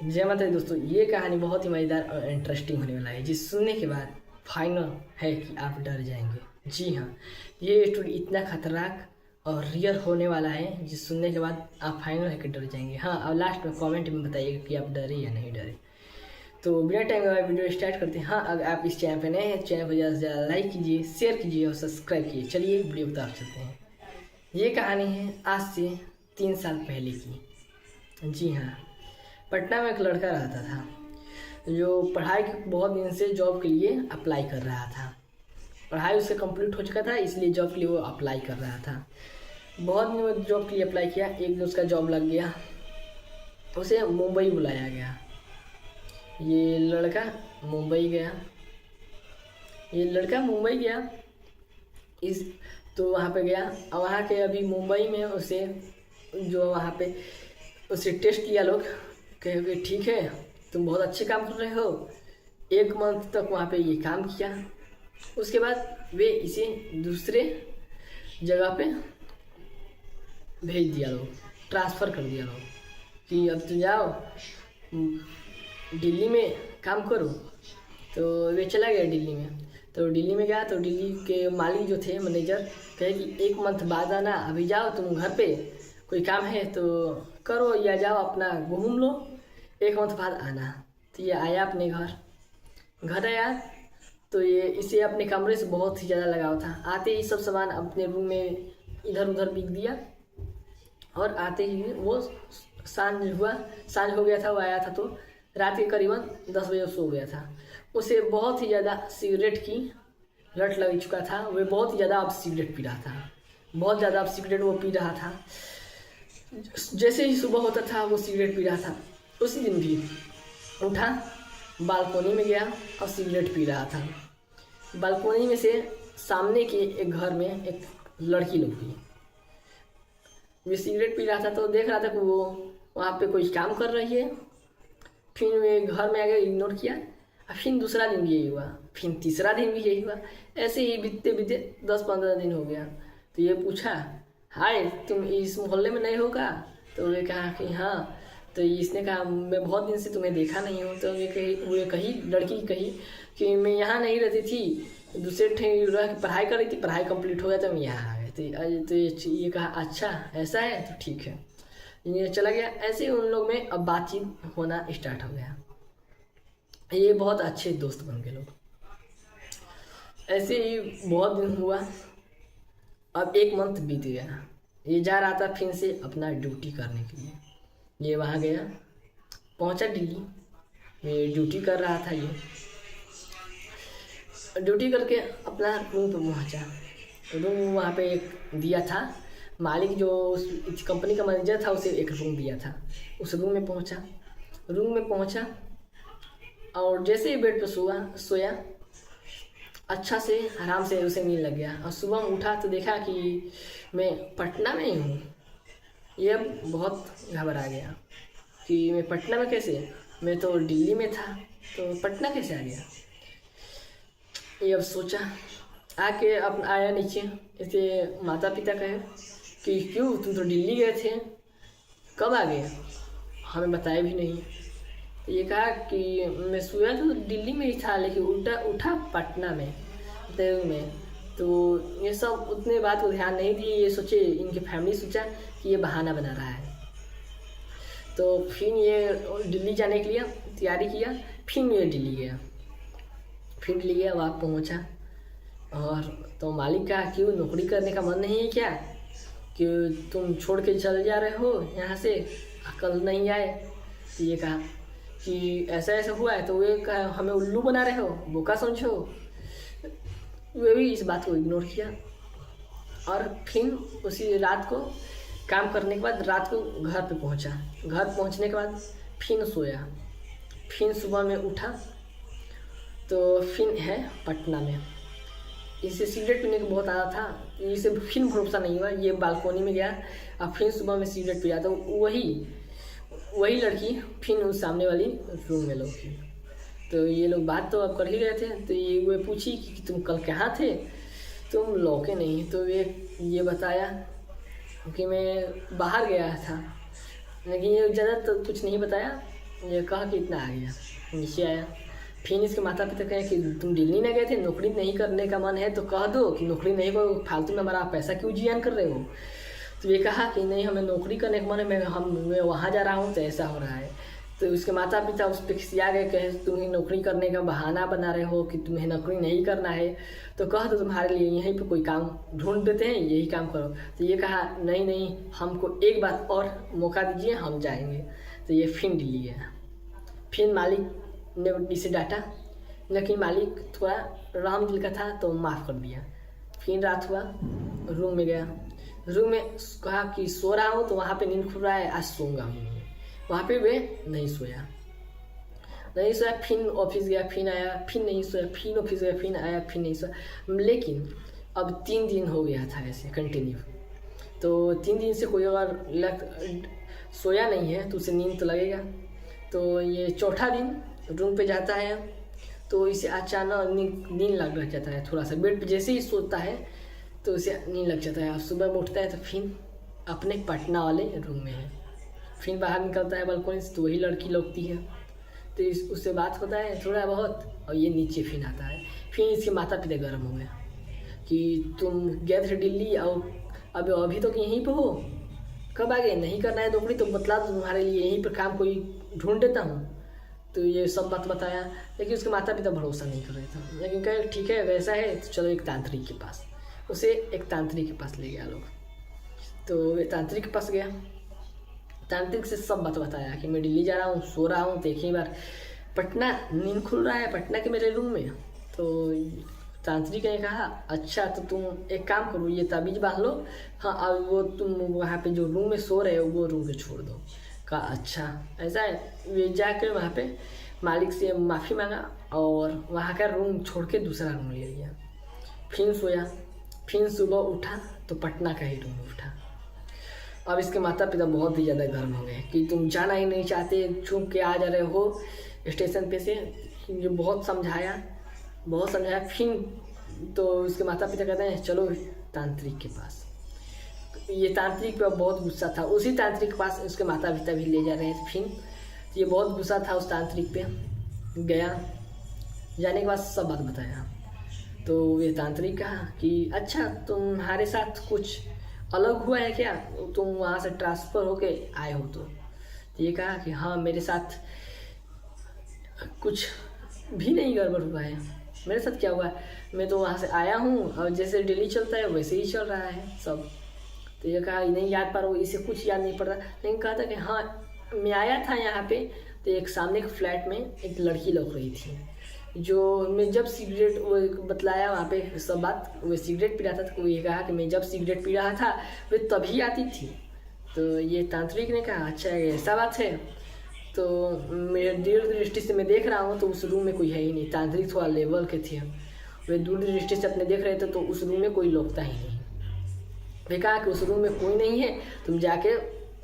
जय माता दी दोस्तों, ये कहानी बहुत ही मज़ेदार और इंटरेस्टिंग होने वाला है, जिस सुनने के बाद फाइनल है कि आप डर जाएंगे। जी हाँ, ये स्टोरी इतना खतरनाक और रियल होने वाला है, जिस सुनने के बाद आप फाइनल है कि डर जाएंगे। हाँ, और लास्ट में कमेंट में बताइएगा कि आप डरे या नहीं डरे। तो बिना टाइम गवाए वीडियो स्टार्ट करते हैं। हाँ, अगर आप इस चैनल पर नए हैं, चैनल को ज़्यादा से ज़्यादा लाइक कीजिए, शेयर कीजिए और सब्सक्राइब कीजिए। चलिए वीडियो की तरफ चलते हैं। ये कहानी है आज से 3 साल पहले की। जी हाँ, पटना में एक लड़का रहता था जो पढ़ाई के बहुत दिन से जॉब के लिए अप्लाई कर रहा था। पढ़ाई उससे कंप्लीट हो चुका था, इसलिए जॉब के लिए वो अप्लाई कर रहा था। बहुत दिन में जॉब के लिए अप्लाई किया, एक दिन उसका जॉब लग गया, उसे मुंबई बुलाया गया। ये लड़का मुंबई गया इस तो वहाँ पे गया, और वहाँ के अभी मुंबई में उसे जो वहाँ पे उसे टेस्ट किया लोग, कहे ठीक है तुम बहुत अच्छे काम कर रहे हो। 1 मंथ तक वहाँ पे ये काम किया। उसके बाद वे इसे दूसरे जगह पे भेज दिया लोग, ट्रांसफ़र कर दिया लोग कि अब तुम जाओ दिल्ली में काम करो। तो वे चला गया दिल्ली में। तो दिल्ली में गया तो दिल्ली के मालिक जो थे, मैनेजर, कहे कि 1 मंथ बाद आना, अभी जाओ तुम घर पे, कोई काम है तो करो या जाओ अपना घूम लो, 1 मंथ बाद आना। तो ये आया अपने घर आया तो ये इसे अपने कमरे से बहुत ही ज़्यादा लगाव था। आते ही सब सामान अपने रूम में इधर उधर बिक दिया, और आते ही वो सांझ हो गया था। वो आया था तो रात के करीबन 10 बजे सो गया था। उसे बहुत ही ज़्यादा सिगरेट की लत लग चुका था। वह बहुत ही ज़्यादा अब सिगरेट पी रहा था, बहुत ज़्यादा अब सिगरेट वो पी रहा था। जैसे ही सुबह होता था वो सिगरेट पी रहा था। उसी दिन भी उठा, बालकोनी में गया और सिगरेट पी रहा था। बालकोनी में से सामने के एक घर में एक लड़की लगी। वे सिगरेट पी रहा था तो देख रहा था कि वो वहाँ पे कोई काम कर रही है। फिर वे घर में आके इग्नोर किया। फिर दूसरा दिन भी यही हुआ, फिर तीसरा दिन भी यही हुआ। ऐसे ही बीतते बीतते 10-15 दिन हो गया। तो ये पूछा, हाय तुम इस मोहल्ले में नहीं होगा? तो वे कहा कि हाँ। तो इसने कहा, मैं बहुत दिन से तुम्हें देखा नहीं हूँ। तो लड़की कही कि मैं यहाँ नहीं रहती थी, दूसरे ठे रह पढ़ाई कर रही थी, पढ़ाई कंप्लीट हो गया तो मैं यहाँ आ गई। तो ये कहा, अच्छा ऐसा है तो ठीक है। ये चला गया। ऐसे ही उन लोग में अब बातचीत होना स्टार्ट हो गया। ये बहुत अच्छे दोस्त बन गए लोग। ऐसे ही बहुत दिन हुआ। अब 1 मंथ बीत गया। ये जा रहा था फिर से अपना ड्यूटी करने के लिए। ये वहाँ गया, पहुँचा दिल्ली। ये ड्यूटी कर रहा था। ये ड्यूटी करके अपना रूम पे पहुँचा। रूम वहाँ पे एक दिया था, मालिक जो उस कंपनी का मैनेजर था उसे एक रूम दिया था। उस रूम में पहुँचा और जैसे ही बेड पर सोया, अच्छा से आराम से उसे नींद लग गया। और सुबह उठा तो देखा कि मैं पटना में ही हूँ। ये अब बहुत घबरा गया कि मैं पटना में कैसे, मैं तो दिल्ली में था, तो पटना कैसे आ गया। ये अब सोचा, आके अब आया नीचे। इसे माता पिता कहे कि क्यों तुम तो दिल्ली गए थे, कब आ गए, हमें बताया भी नहीं। तो ये कहा कि मैं सोया तो दिल्ली में ही था, लेकिन उठा पटना में देव में। तो ये सब उतने बात को ध्यान नहीं दिए। ये सोचे, इनकी फैमिली सोचा कि ये बहाना बना रहा है। तो फिर ये दिल्ली जाने के लिए तैयारी किया। फिर ये दिल्ली गया, वहाँ पहुँचा। और तो मालिक कहा, क्यों नौकरी करने का मन नहीं है क्या, कि तुम छोड़ के चले जा रहे हो यहाँ से, अकल नहीं आए। तो ये कहा कि ऐसा हुआ है। तो वे कहा, हमें उल्लू बना रहे हो, बोका समझो। वे भी इस बात को इग्नोर किया। और फिर उसी रात को काम करने के बाद रात को घर पे पहुंचा। घर पहुंचने के बाद फिर सोया। फिर सुबह में उठा तो फिर है पटना में। इसे सिगरेट पीने का बहुत आदत था। इसे फिर भरोसा नहीं हुआ। ये बालकोनी में गया और फिर सुबह में सिगरेट पिया। तो वही लड़की फिर उस सामने वाली रूम में लोग थी। तो ये लोग बात तो अब कर ही रहे थे। तो वे पूछी कि तुम कल कहाँ थे, तुम लौके नहीं। तो ये बताया कि मैं बाहर गया था, लेकिन ये ज़्यादा तो कुछ नहीं बताया। ये कहा कि इतना आ गया, नीचे आया। फिर इसके माता पिता कहे कि तुम दिल्ली न गए थे, नौकरी नहीं करने का मन है तो कह दो कि नौकरी नहीं करो, फालतू में हमारा पैसा क्यों जियान कर रहे हो। तो ये कहा कि नहीं, हमें नौकरी करने का मन है, मैं वहाँ जा रहा हूँ तो ऐसा हो रहा है। तो उसके माता पिता उस पर खिसिया गए, कहे तुम्हें नौकरी करने का बहाना बना रहे हो कि तुम्हें नौकरी नहीं करना है, तो कह दो तुम्हारे लिए यहीं पे कोई काम ढूंढ देते हैं, यही काम करो। तो ये कहा नहीं नहीं, हमको एक बार और मौका दीजिए, हम जाएंगे। तो ये फिर दिल्ली गया। फिर मालिक ने इसे डांटा, लेकिन मालिक थोड़ा राम दिल का था तो माफ़ कर दिया। फिर रात हुआ, रूम में गया। रूम में कहा कि सो रहा हूँ, तो वहाँ पे नींद खुल रहा है, आज सोऊंगा ही नहीं। वहाँ पे वे नहीं सोया। फिर ऑफिस गया, फिर आया, फिर नहीं सोया, फिर ऑफिस गया, फिर आया, फिर नहीं सोया। लेकिन अब 3 दिन हो गया था ऐसे कंटिन्यू। तो 3 दिन से कोई अगर सोया नहीं है तो उसे नींद तो लगेगा। तो ये चौथा दिन रूम पे जाता है तो इसे अचानक नींद लग जाता है। थोड़ा सा बेड पे जैसे ही सोता है तो उसे नींद लग जाता है। अब सुबह में उठता है तो फिर अपने पटना वाले रूम में है। फिर बाहर निकलता है बालकनी से, तो वही लड़की लौटती है, तो उससे बात होता है थोड़ा बहुत, और ये नीचे फिर आता है। फिर इसके माता पिता गर्म हो गए कि तुम गए थे दिल्ली और अब अभी तो यहीं पर हो, कब आ गए, नहीं करना है नौकरी तो बतला दो, तुम्हारे लिए यहीं पर काम कोई ढूंढ देता हूँ। तो ये सब बात बताया, लेकिन उसके माता पिता भरोसा नहीं कर रहे थे। लेकिन कहे ठीक है वैसा है तो चलो एक तांत्रिक के पास। उसे एक तांत्रिक के पास ले गया लोग। तो वे तांत्रिक के पास गया, तांत्रिक से सब बात बताया कि मैं दिल्ली जा रहा हूँ, सो रहा हूँ, तो एक ही बार पटना नींद खुल रहा है पटना के मेरे रूम में। तो तांत्रिक ने कहा अच्छा तो तुम एक काम करो, ये ताबीज बांध लो, हाँ अब वो तुम वहाँ पे जो रूम में सो रहे हो वो रूम को छोड़ दो। कहा अच्छा ऐसा है। वे जाकर वहाँ पे मालिक से माफ़ी मांगा और वहाँ का रूम छोड़ के दूसरा रूम ले लिया। फिर सोया, फिर सुबह उठा तो पटना का ही रूम उठा। अब इसके माता पिता बहुत ही ज़्यादा गर्म हो गए कि तुम जाना ही नहीं चाहते, छुप के आ जा रहे हो स्टेशन पे से। जो बहुत समझाया। फिर तो उसके माता पिता कहते हैं चलो तांत्रिक के पास। ये तांत्रिक पे बहुत गुस्सा था, उसी तांत्रिक के पास उसके माता पिता भी ले जा रहे थे। फिर ये बहुत गुस्सा था उस तांत्रिक पे। गया, जाने के बाद सब बात बताया। तो ये तांत्रिक कहा कि अच्छा तुम्हारे साथ कुछ अलग हुआ है क्या, तुम वहाँ से ट्रांसफ़र होके आए हो। तो ये कहा कि हाँ मेरे साथ कुछ भी नहीं गड़बड़ हुआ है, मेरे साथ क्या हुआ है, मैं तो वहाँ से आया हूँ और जैसे डेली चलता है वैसे ही चल रहा है सब। तो ये कहा नहीं याद पा रहा हूँ, इसे कुछ याद नहीं पड़ता। लेकिन कहा था कि हाँ मैं आया था यहाँ पे, तो एक सामने के फ्लैट में एक लड़की लौट रही थी, जो मैं जब सिगरेट वो बतलाया वहाँ पे सब बात, वो सिगरेट पी रहा था। तो ये कहा कि मैं जब सिगरेट पी रहा था वे तभी आती थी। तो ये तांत्रिक ने कहा अच्छा ऐसा बात है, तो मेरे दूर दृष्टि से मैं देख रहा हूँ तो उस रूम में कोई है ही नहीं। तांत्रिक थोड़ा लेवल के थे, वे दूर दृष्टि से अपने देख रहे थे तो उस रूम में कोई लौटता ही नहीं। वे कहा कि उस रूम में कोई नहीं है, तुम जाके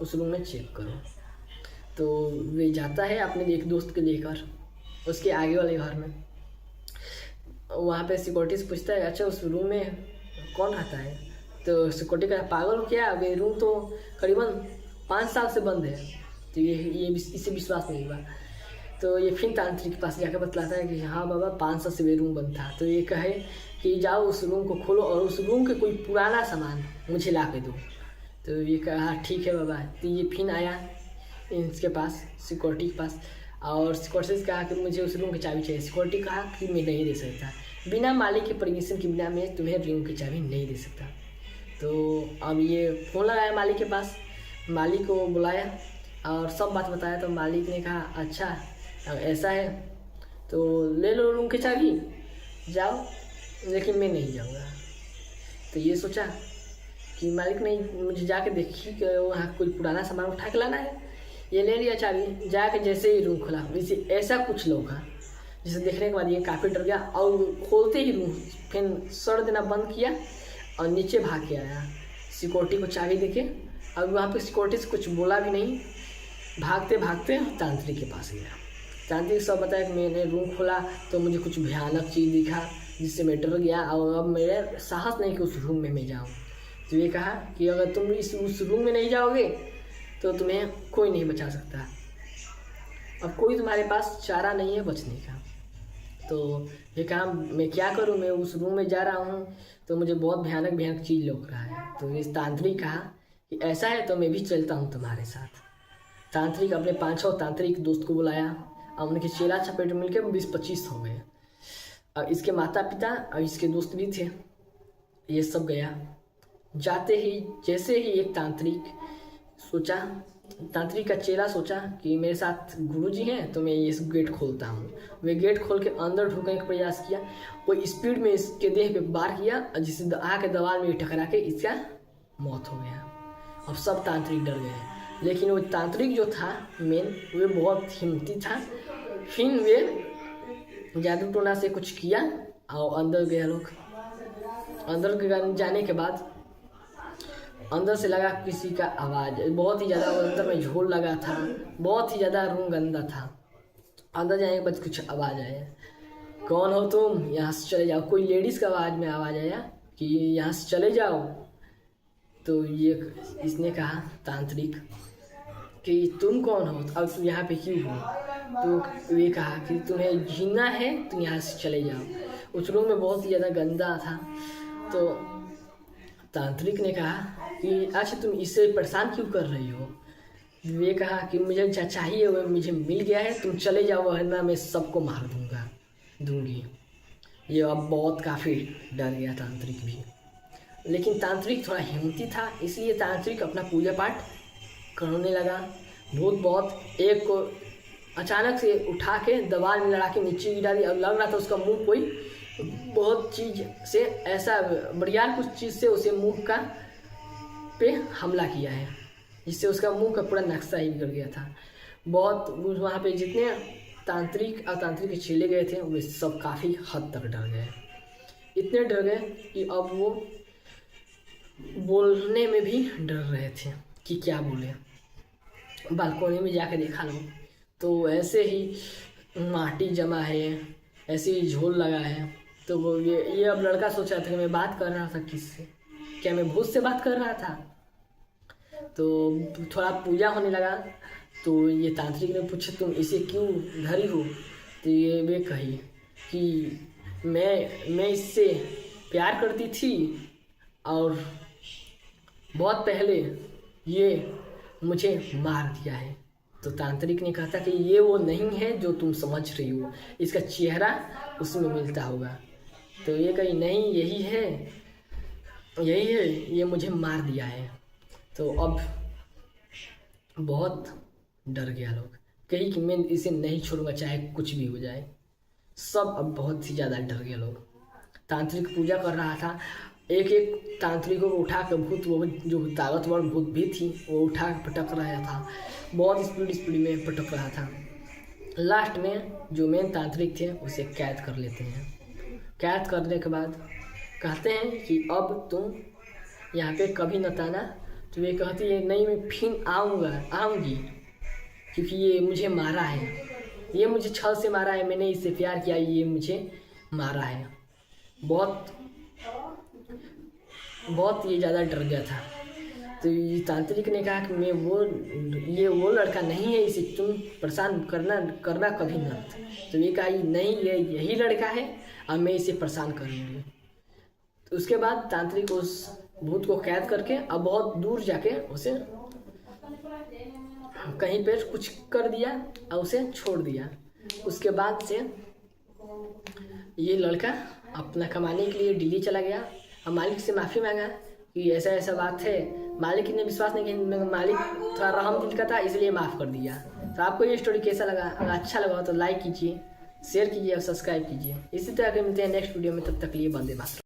उस रूम में चेक करो। तो वे जाता है अपने एक दोस्त को लेकर उसके आगे वाले घर में। वहाँ पे सिक्योरिटी से पूछता है अच्छा उस रूम में कौन आता है। तो सिक्योरिटी का पागल हो क्या, वे रूम तो करीबन 5 साल से बंद है। तो ये इसे विश्वास नहीं हुआ। तो ये फिर तांत्रिक के पास जाकर बतलाता है कि हाँ बाबा 5 साल से वे रूम बंद था। तो ये कहे कि जाओ उस रूम को खोलो और उस रूम के कोई पुराना सामान मुझे ला के दो। तो ये कहा ठीक है बाबा। तो ये फिर आया इसके पास सिक्योरिटी के पास और सिक्योरिटी से कहा कि मुझे उस रूम की चाबी चाहिए। सिक्योरिटी कहा कि मैं नहीं दे सकता, बिना मालिक के परमिशन के बिना मैं तुम्हें रूम की चाबी नहीं दे सकता। तो अब ये फ़ोन लगाया मालिक के पास, मालिक को बुलाया और सब बात बताया। तो मालिक ने कहा अच्छा ऐसा है तो ले लो रूम की चाबी जाओ, लेकिन मैं नहीं जाऊँगा। तो ये सोचा कि मालिक नहीं, मुझे जाके देखी कि वहाँ कोई पुराना सामान उठा के लाना है। ये ले लिया चाबी, जाके जैसे ही रूम खुला वैसे ऐसा कुछ लोग जिसे देखने के बाद ये काफ़ी डर गया और खोलते ही रूम फिर सड़ देना बंद किया और नीचे भाग के आया सिक्योरिटी को चाबी देके। और वहाँ पे सिक्योरिटी से कुछ बोला भी नहीं, भागते भागते तांत्रिक के पास गया। तांत्रिक सब बताया कि मैंने रूम खोला तो मुझे कुछ भयानक चीज़ दिखा जिससे मैं डर गया और अब मेरे साहस नहीं कि उस रूम में मैं जाऊँ। तो ये कहा कि अगर तुम उस रूम में नहीं जाओगे तो तुम्हें कोई नहीं बचा सकता। अब कोई तुम्हारे पास चारा नहीं है बचने का। तो ये कहा मैं क्या करूँ, मैं उस रूम में जा रहा हूँ तो मुझे बहुत भयानक भयानक चीज़ लग रहा है। तो इस तांत्रिक कहा कि ऐसा है तो मैं भी चलता हूँ तुम्हारे साथ। तांत्रिक अपने 5-6 तांत्रिक दोस्त को बुलाया और उनके चेला चपेट मिलकर 20-25 हो गए। और इसके माता पिता और इसके दोस्त भी थे। ये सब गया। जाते ही जैसे ही एक तांत्रिक का चेला सोचा कि मेरे साथ गुरुजी हैं तो मैं ये गेट खोलता हूँ। वे गेट खोल के अंदर ढुकने का प्रयास किया। वो स्पीड में इसके देह पे वार किया और जिससे आके दीवार में टकरा के इसका मौत हो गया। अब सब तांत्रिक डर गए, लेकिन वो तांत्रिक जो था मेन, वे बहुत हिम्मती था। फिर वे जादू टोना से कुछ किया और अंदर गया लोग। अंदर जाने के बाद अंदर से लगा किसी का आवाज़, बहुत ही ज़्यादा अंदर में झोल लगा था, बहुत ही ज़्यादा रूम गंदा था। अंदर जाने के बाद कुछ आवाज़ आया, कौन हो तुम, यहाँ से चले जाओ। कोई लेडीज़ का आवाज़ आया कि यहाँ से चले जाओ। तो ये इसने कहा तांत्रिक कि तुम कौन हो, अब तुम यहाँ पे क्यों हो। तो वे कहा कि तुम्हें जीना है तुम यहाँ से चले जाओ। उस रूम में बहुत ही ज़्यादा गंदा था। तो तांत्रिक ने कहा कि अच्छा तुम इससे परेशान क्यों कर रही हो। वे कहा कि मुझे चाहिए वो मुझे मिल गया है, तुम चले जाओ वरना मैं सबको मार दूंगी। ये अब बहुत काफ़ी डर गया तांत्रिक भी। लेकिन तांत्रिक थोड़ा हिम्मती था, इसलिए तांत्रिक अपना पूजा पाठ करने लगा। भूत बहुत एक को अचानक से उठा के दीवार में लड़ा के नीचे गिरा दिया। और लग रहा था उसका मुंह कोई बहुत चीज़ से ऐसा बढ़िया कुछ चीज़ से उसे मुंह का पे हमला किया है, जिससे उसका मुंह का पूरा नक्शा ही बिगड़ गया था। बहुत वहाँ पे जितने तांत्रिक और तांत्रिक के चेले गए थे वे सब काफ़ी हद तक डर गए। इतने डर गए कि अब वो बोलने में भी डर रहे थे कि क्या बोले। बालकोनी में जाकर देखा लो तो ऐसे ही माटी जमा है, ऐसे ही झोल लगा है। तो वो ये अब लड़का सोच रहा था कि मैं बात कर रहा था किससे, क्या मैं भूत से बात कर रहा था। तो थोड़ा पूजा होने लगा। तो ये तांत्रिक ने पूछा तुम इसे क्यों धरी हो। तो ये वे कही कि मैं इससे प्यार करती थी और बहुत पहले ये मुझे मार दिया है। तो तांत्रिक ने कहा था कि ये वो नहीं है जो तुम समझ रही हो, इसका चेहरा उसमें मिलता होगा। तो ये कही नहीं यही है, ये मुझे मार दिया है। तो अब बहुत डर गया लोग, कही कि मैं इसे नहीं छोड़ूंगा चाहे कुछ भी हो जाए। सब अब बहुत ही ज़्यादा डर गए लोग। तांत्रिक पूजा कर रहा था, एक एक तांत्रिकों को उठा कर भूत, वो जो ताकतवर भूत भी थी वो उठा कर पटक रहा था, बहुत स्पीड में पटक रहा था। लास्ट में जो मेन तांत्रिक थे उसे कैद कर लेते हैं। कैद करने के बाद कहते हैं कि अब तुम यहाँ पे कभी न आना। तो ये कहती है नहीं मैं फिर आऊँगी क्योंकि ये मुझे मारा है, ये मुझे छल से मारा है, मैंने इससे प्यार किया, ये मुझे मारा है। बहुत ये ज़्यादा डर गया था। तो ये तांत्रिक ने कहा कि ये वो लड़का नहीं है, इसे तुम परेशान करना कभी मत। तो ये कहा नहीं ये यही लड़का है और मैं इसे परेशान करूँगी। तो उसके बाद तांत्रिक उस भूत को कैद करके अब बहुत दूर जाके उसे कहीं पे कुछ कर दिया और उसे छोड़ दिया। उसके बाद से ये लड़का अपना कमाने के लिए दिल्ली चला गया और मालिक से माफ़ी मांगा कि ऐसा बात है। मालिक ने विश्वास नहीं किया, मालिक थोड़ा रहम दिल का था इसलिए माफ़ कर दिया। तो आपको ये स्टोरी कैसा लगा? अगर अच्छा लगा तो लाइक कीजिए, शेयर कीजिए और सब्सक्राइब कीजिए। इसी तरह के मिलते हैं नेक्स्ट वीडियो में, तब तक लिए वंदे मातरम।